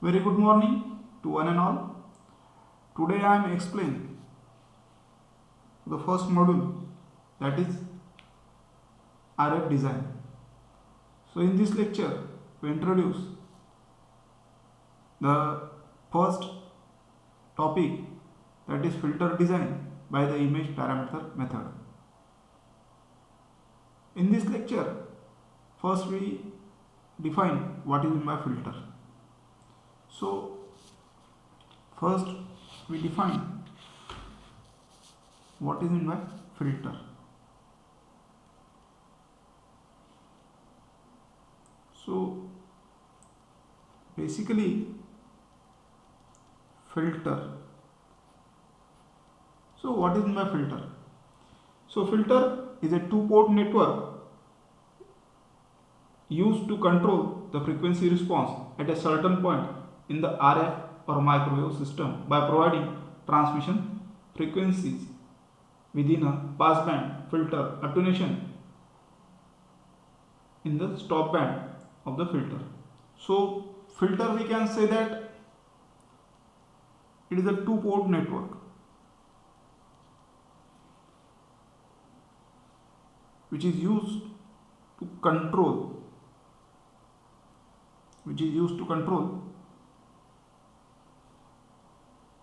Very good morning to one and all. Today I am explaining the first module, that is RF design. So in this lecture we introduce the first topic, that is filter design by the image parameter method. In this lecture first we define what is meant by filter. So first we define what is meant by filter. So basically filter. So what is meant by filter? So filter is a two-port network used to control the frequency response at a certain point in the RF or microwave system by providing transmission frequencies within a passband filter attenuation in the stop band of the filter. So filter, we can say that it is a two-port network which is used to control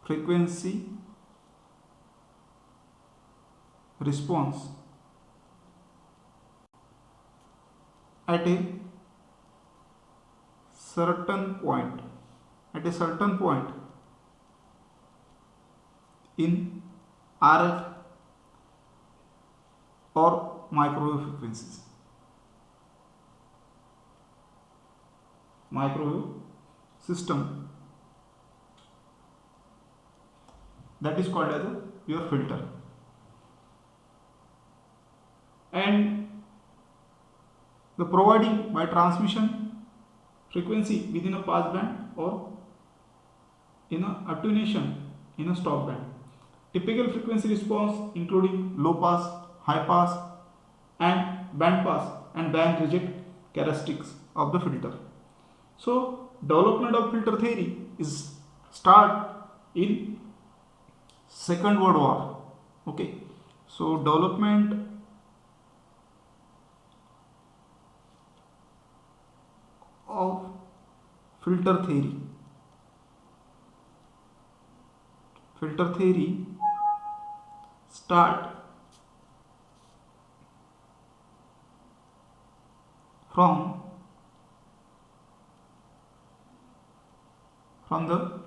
frequency response at a certain point in RF or microwave frequencies. Microwave system, that is called as your filter. And the providing by transmission frequency within a passband or in a attenuation in a stop band. Typical frequency response including low pass, high pass and band pass and band reject characteristics of the filter. So development of filter theory is start in Second World War. Okay, so development of filter theory start from the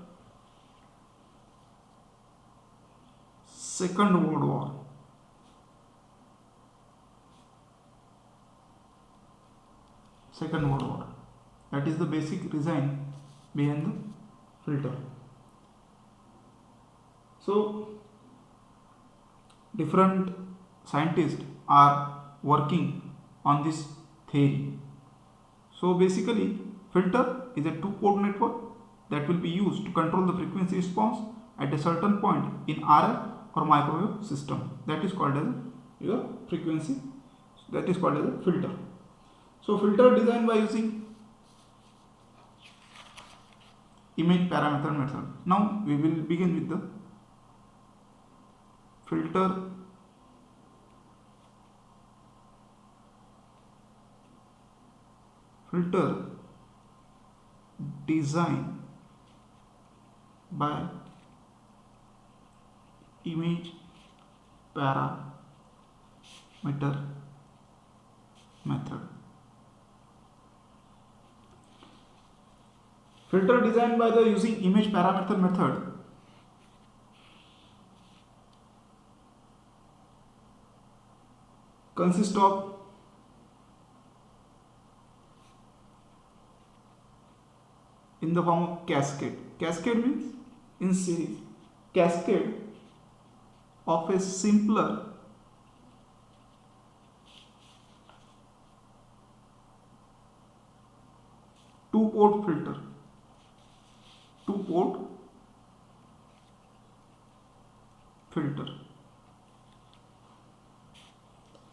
Second World War. That is the basic design behind the filter. So different scientists are working on this theory. So basically filter is a two-port network that will be used to control the frequency response at a certain point in RF or microwave system. That is called as your frequency. That is called as a filter. So filter designed by using image parameter method. Now we will begin with the filter design by image parameter method. Filter designed by the using image parameter method consists of in the form of cascade. Cascade means in series. Cascade of a simpler two-port filter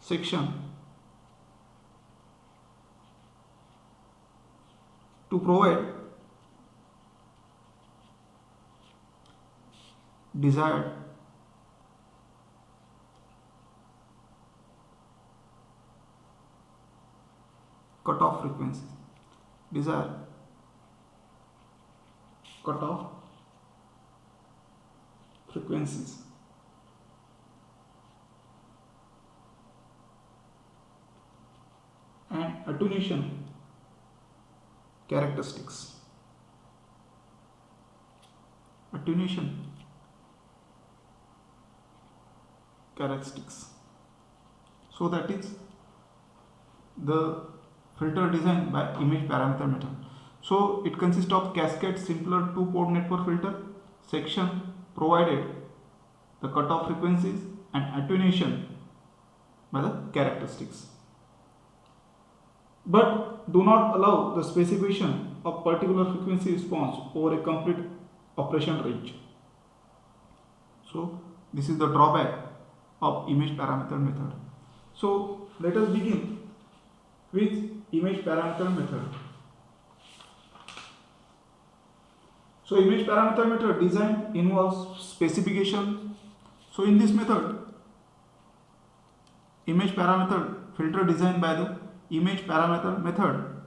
section to provide desired cutoff frequencies, desired cutoff frequencies, and attenuation characteristics. Attenuation characteristics. So that is the filter design by image parameter method. So it consists of cascade simpler two-port network filter section provided the cutoff frequencies and attenuation by the characteristics, but do not allow the specification of particular frequency response over a complete operation range. So this is the drawback of image parameter method. So let us begin with image parameter method. So image parameter method design involves specification. So in this method, image parameter filter design by the image parameter method,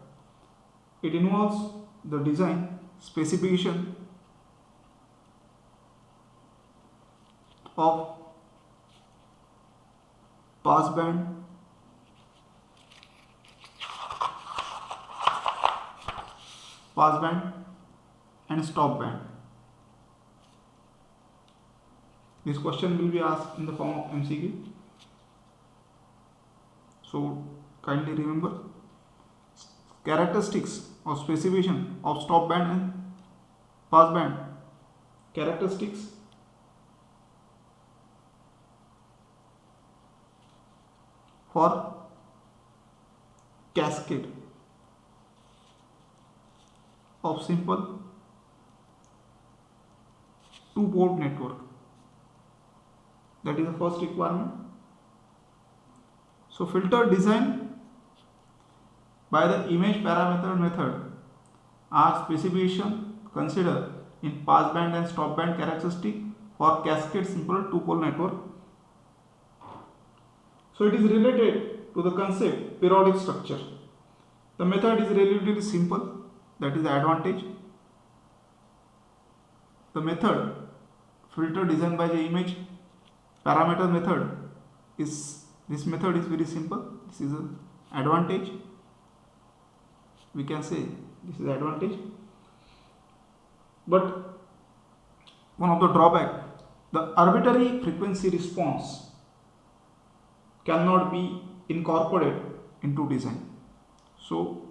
it involves the design, specification of passband, and stop band. This question will be asked in the form of MCQ. So kindly remember characteristics or specification of stop band and pass band. Characteristics for cascade of simple two-port network. That is the first requirement. So filter design by the image parameter method are specification considered in passband and stop band characteristic for cascade simple two-pole network. So it is related to the concept periodic structure. The method is relatively simple, that is the advantage. The method filter design by the image parameter method is, this method is very simple. This is an advantage. We can say this is advantage. But one of the drawback, the arbitrary frequency response cannot be incorporated into design. So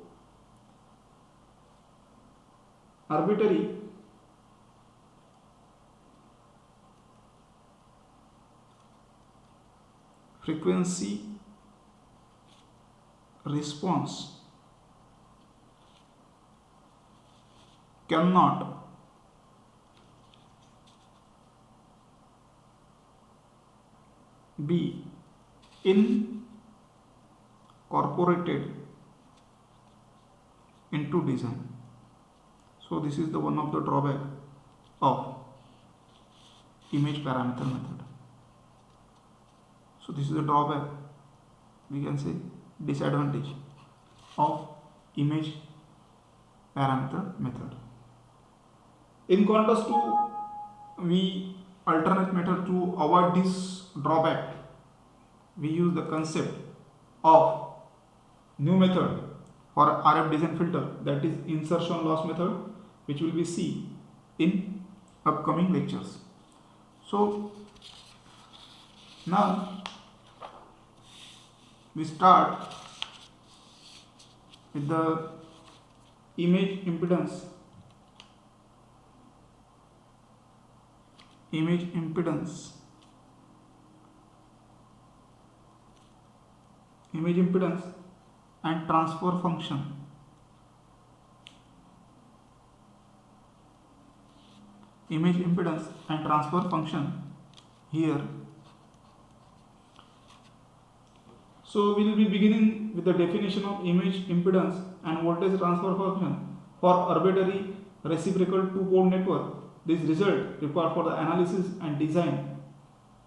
arbitrary frequency response cannot be incorporated into design. So this is the one of the drawback of image parameter method. So this is the drawback, we can say disadvantage of image parameter method. In contrast to we alternate method to avoid this drawback, we use the concept of new method for RF design filter, that is insertion loss method, which will be seen in upcoming lectures. So now we start with the image impedance. Image impedance and transfer function. Image impedance and transfer function here. So we will be beginning with the definition of image impedance and voltage transfer function for arbitrary reciprocal two-port network this result required for the analysis and design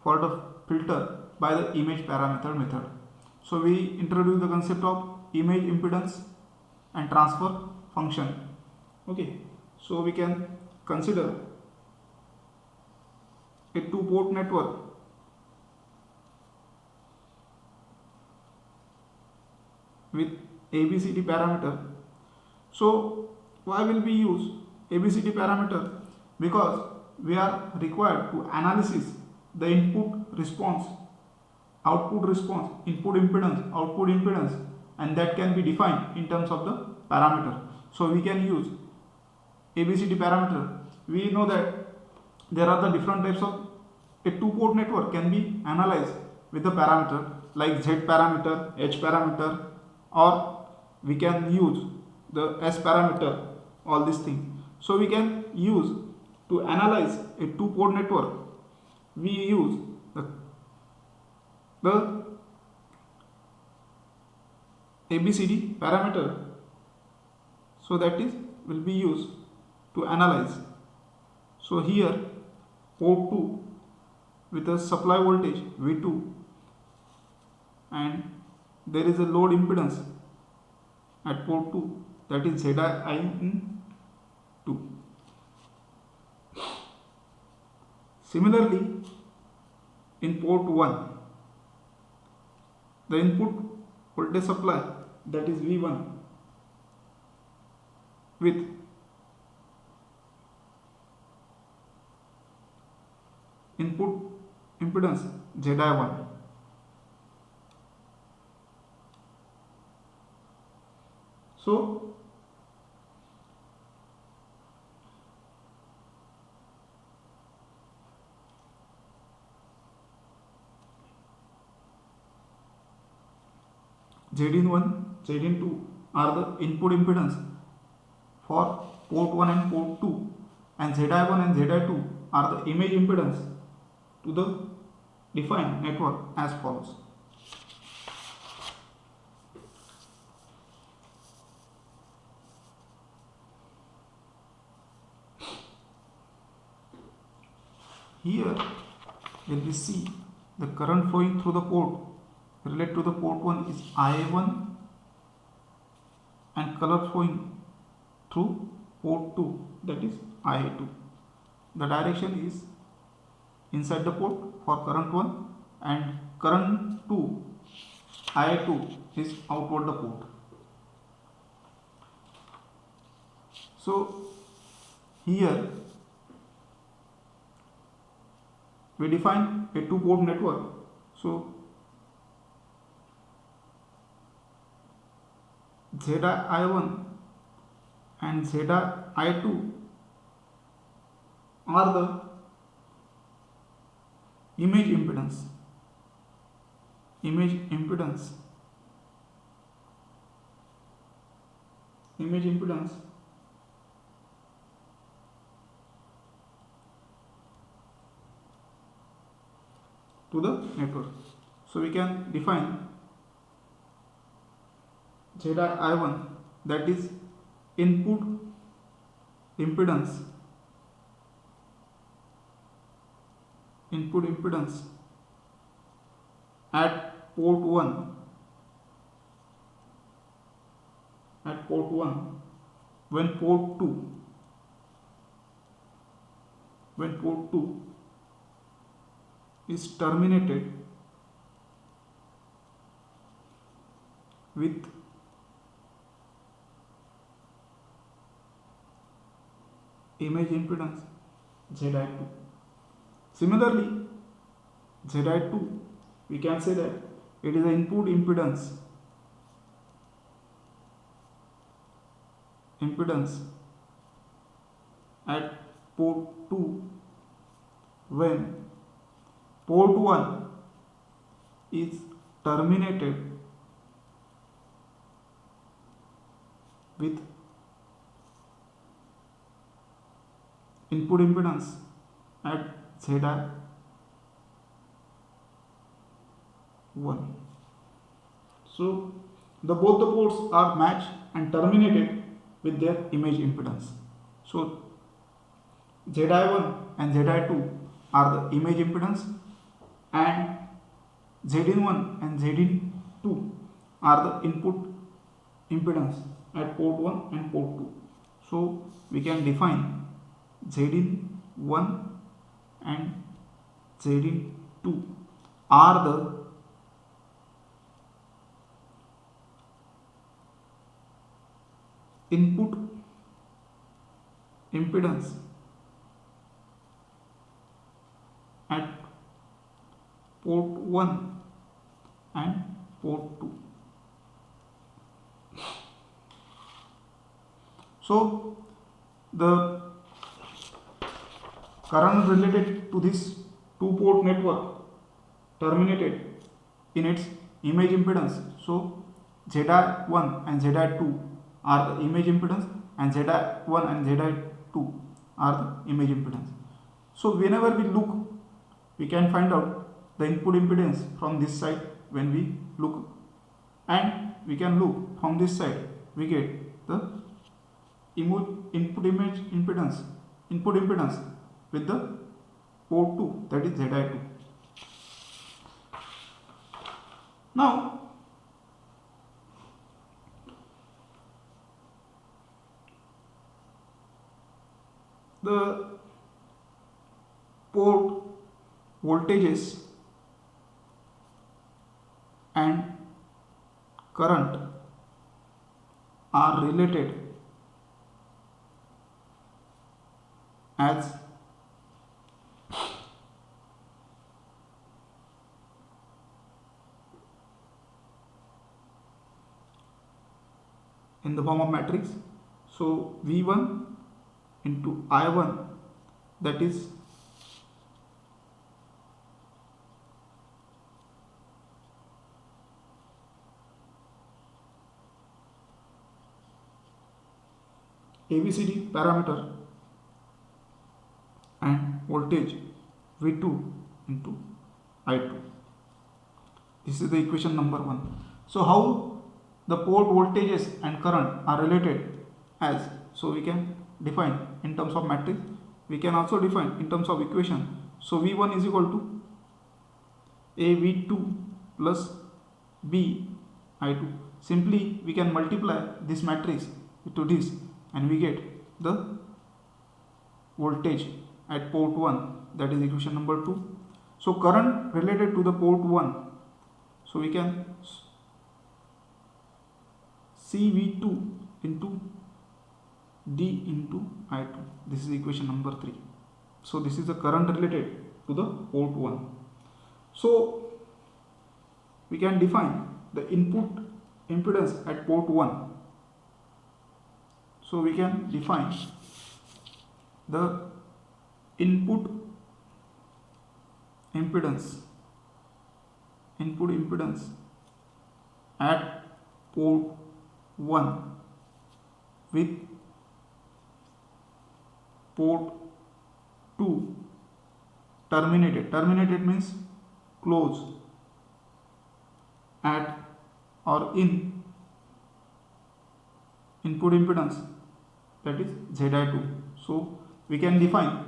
for the filter by the image parameter method. So we introduce the concept of image impedance and transfer function. Okay, so we can consider a two-port network with ABCD parameter. So why will we use ABCD parameter? Because we are required to analysis the input response, output response, input impedance, output impedance, and that can be defined in terms of the parameter. So we can use ABCD parameter. We know that there are the different types of a two-port network can be analyzed with the parameter like Z parameter, H parameter, or we can use the S parameter, all these things. So we can use to analyze a two-port network, we use the ABCD parameter. So that is will be used to analyze. So here port 2 with a supply voltage V2 and there is a load impedance at port 2, that is Zi in 2. Similarly, in port 1, the input voltage supply, that is V1, with input impedance Zi1. So Zin1, Zin2 are the input impedance for port 1 and port 2, and Zi1 and Zi2 are the image impedance to the defined network as follows. Here when we see the current flowing through the port related to the port 1 is IA1 and current flowing through port 2, that is IA2. The direction is inside the port for current 1 and current 2 IA2 is outward the port. So here we define a two-port network. So Zi1 and Zi2 are the image impedance. Image impedance to the network. So we can define Zi1, that is input impedance at port 1 when port 2 is terminated with image impedance Zi2. Similarly, Zi2 we can say that it is the input impedance at port 2 when port 1 is terminated with input impedance at Zi1. So both the ports are matched and terminated with their image impedance. So Zi1 and Zi2 are the image impedance, and Zin1 and Zin2 are the input impedance at port 1 and port 2. So we can define Zin1 and Zin2 are the input impedance at port 1 and port 2. So the current related to this two port network terminated in its image impedance. So Zi1 and Zi2 are the image impedance, and Zi1 and Zi2 are the image impedance. So whenever we look, we can find out the input impedance from this side when we look, and we can look from this side, we get the input impedance with the port 2, that is Zi2. Now the port voltages and current are related as in the form of matrix. So V1 into I1, that is ABCD parameter, and voltage V2 into I2. This is the equation number 1. So how the port voltages and current are related as, so we can define in terms of matrix, we can also define in terms of equation. So V1 is equal to AV2 plus BI2. Simply we can multiply this matrix to this and we get the voltage at port 1, that is equation number 2. So current related to the port 1, so we can CV2 into D into I2. This is equation number 3. So this is the current related to the port 1. So we can define the input impedance at port 1. So we can define the input impedance at port 1 with port 2 terminated. Terminated means close at or in input impedance, that is Zi2. So we can define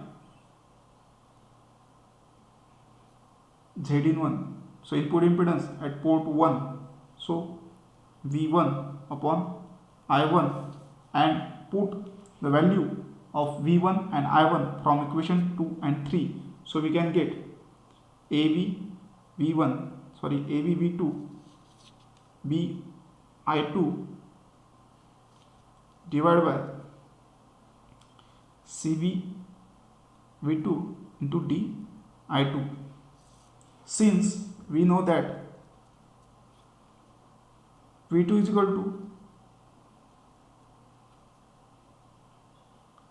Zin1, so input impedance at port 1, so V1 upon I1, and put the value of V1 and I1 from equation 2 and 3. So we can get AVV2 BI2 divided by CVV2 into DI2. Since we know that V2 is equal to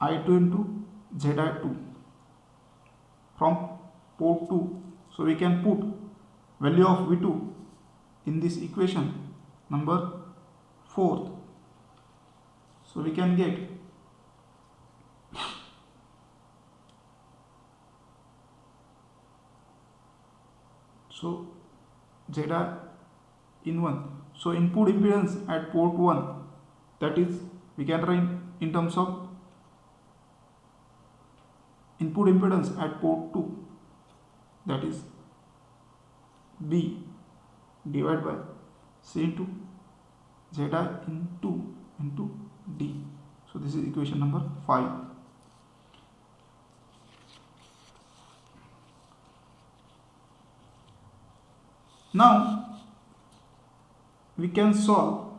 I2 into Zi2 from port 2, so we can put value of V2 in this equation number 4th. So we can get so Zin1, so input impedance at port 1, that is we can write in terms of input impedance at port 2, that is B divided by C into Zi into D. So this is equation number 5. Now we can solve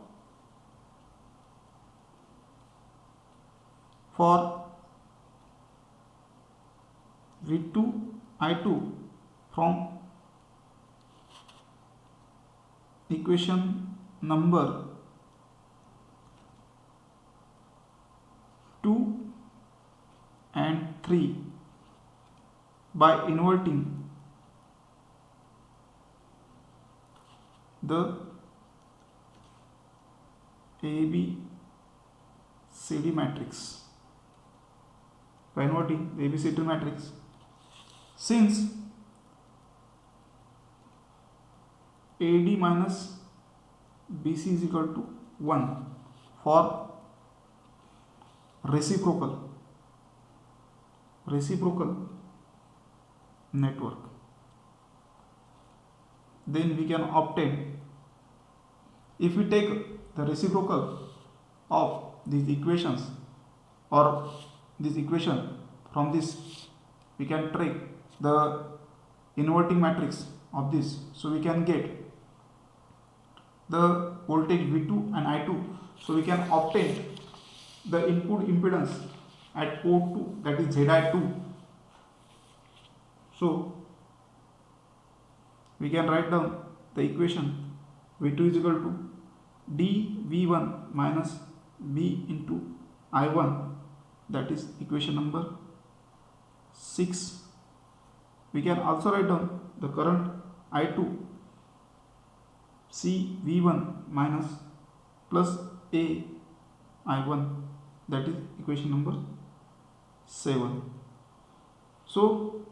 for V2 I2 from equation number 2 and 3 by inverting the ABCD matrix. By inverting the ABCD matrix, since AD minus BC is equal to 1 for reciprocal network, then we can obtain, if we take the reciprocal of these equations or this equation, from this we can take the inverting matrix of this, so we can get the voltage V2 and I2. So we can obtain the input impedance at port 2, that is Zi2. So we can write down the equation V2 is equal to dV1 minus B into I1, that is equation number 6. We can also write down the current I2 CV1 minus plus A I1, that is equation number 7. So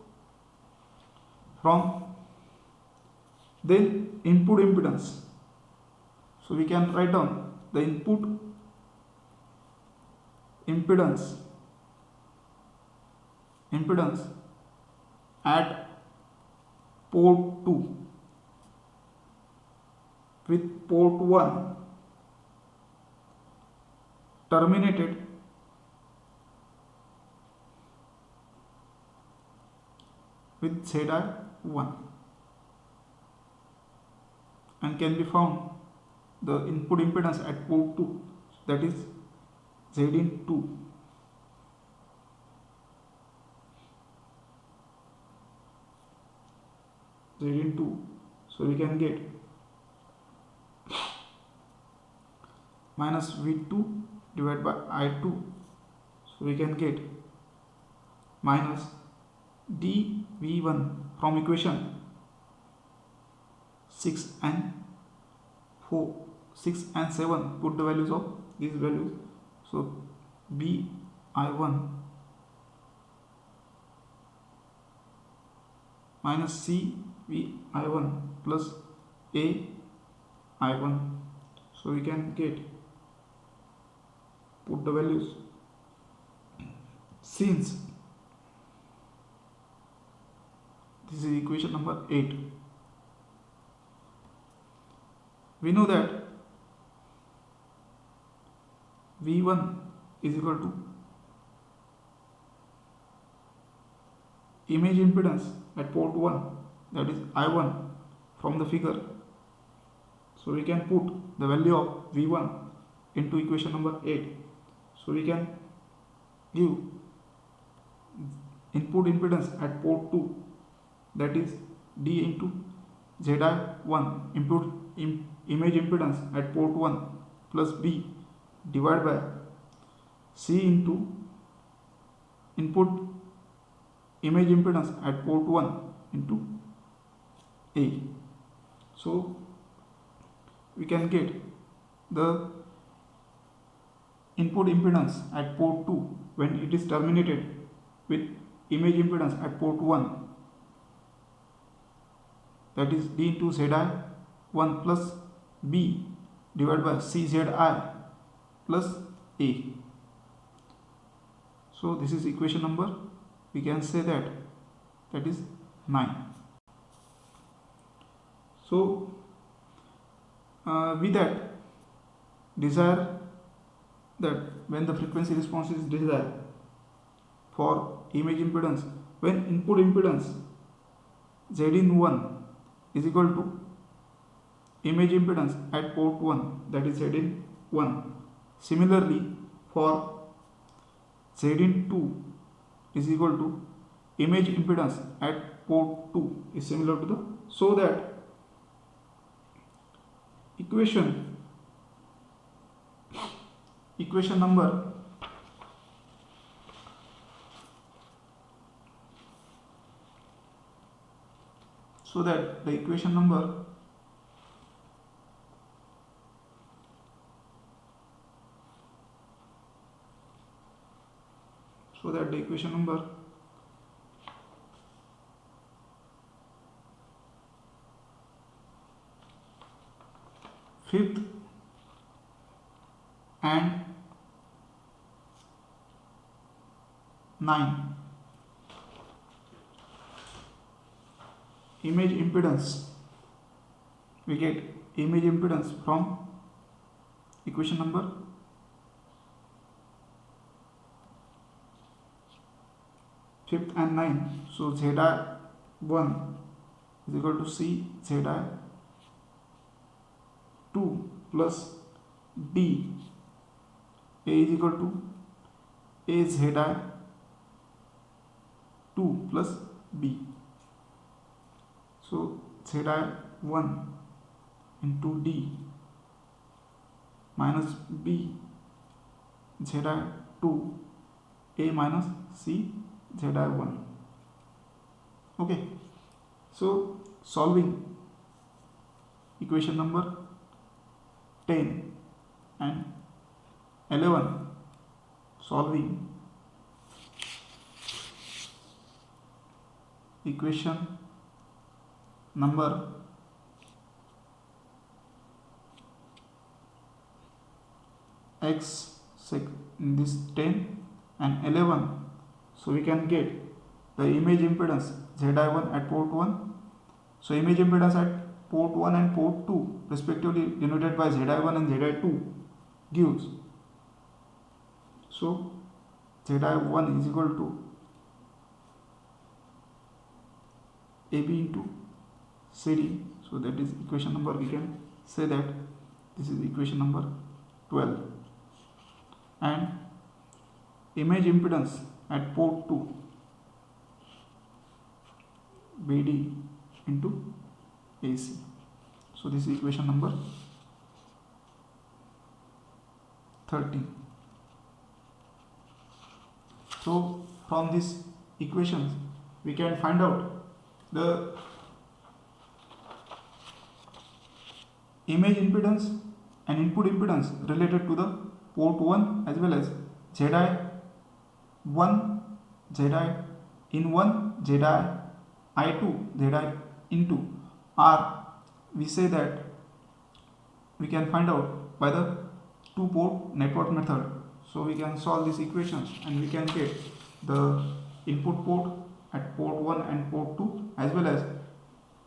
from then input impedance, so we can write down the input impedance at port 2 with port 1 terminated with Zi1, and can be found the input impedance at port 2, that is Zin2. So we can get minus V2 divided by I2, so we can get minus dV1 from equation 6 and 7, put the values of these values, so BI1 minus CVI1 plus AI1, so we can get, put the values, since this is equation number 8. We know that V1 is equal to image impedance at port 1, that is I1 from the figure. So we can put the value of V1 into equation number 8. So we can give input impedance at port 2, that is D into Zi1 input image impedance at port 1 plus B divided by C into input image impedance at port 1 into A. So we can get the input impedance at port 2 when it is terminated with image impedance at port 1, that is D into Zi1 plus B divided by CZI plus A. So this is equation number we can say that is 9. So with that, desire that when the frequency response is desired for image impedance, when input impedance Zin1 is equal to image impedance at port 1, that is Zin1. Similarly, for Zin2 is equal to image impedance at port 2 is similar to the, so that equation number so that the equation number fifth and 9 image impedance, we get image impedance from equation number fifth and 9. So Zi1 is equal to C Zi2 plus D. A is equal to A Zi2 plus B. So Zi1 into D minus B Zi2 A minus C Zi1. Okay, so solving equation number 10 and 11, solving equation number x in this 10 and 11, so we can get the image impedance Zi1 at port 1. So image impedance at port 1 and port 2 respectively denoted by Zi1 and Zi2 gives, so Zi1 is equal to AB into CD. So that is equation number, we can say that this is equation number 12. And image impedance at port 2 BD into AC. So this is equation number 13. So from these equations we can find out the image impedance and input impedance related to the port 1 as well as Zi1, Zin1, Zi2, Zin2 R. We say that we can find out by the two-port network method. So we can solve these equations and we can get the input port at port 1 and port 2 as well as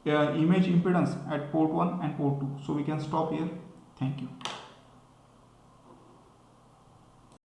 image impedance at port 1 and port 2. So we can stop here. Thank you.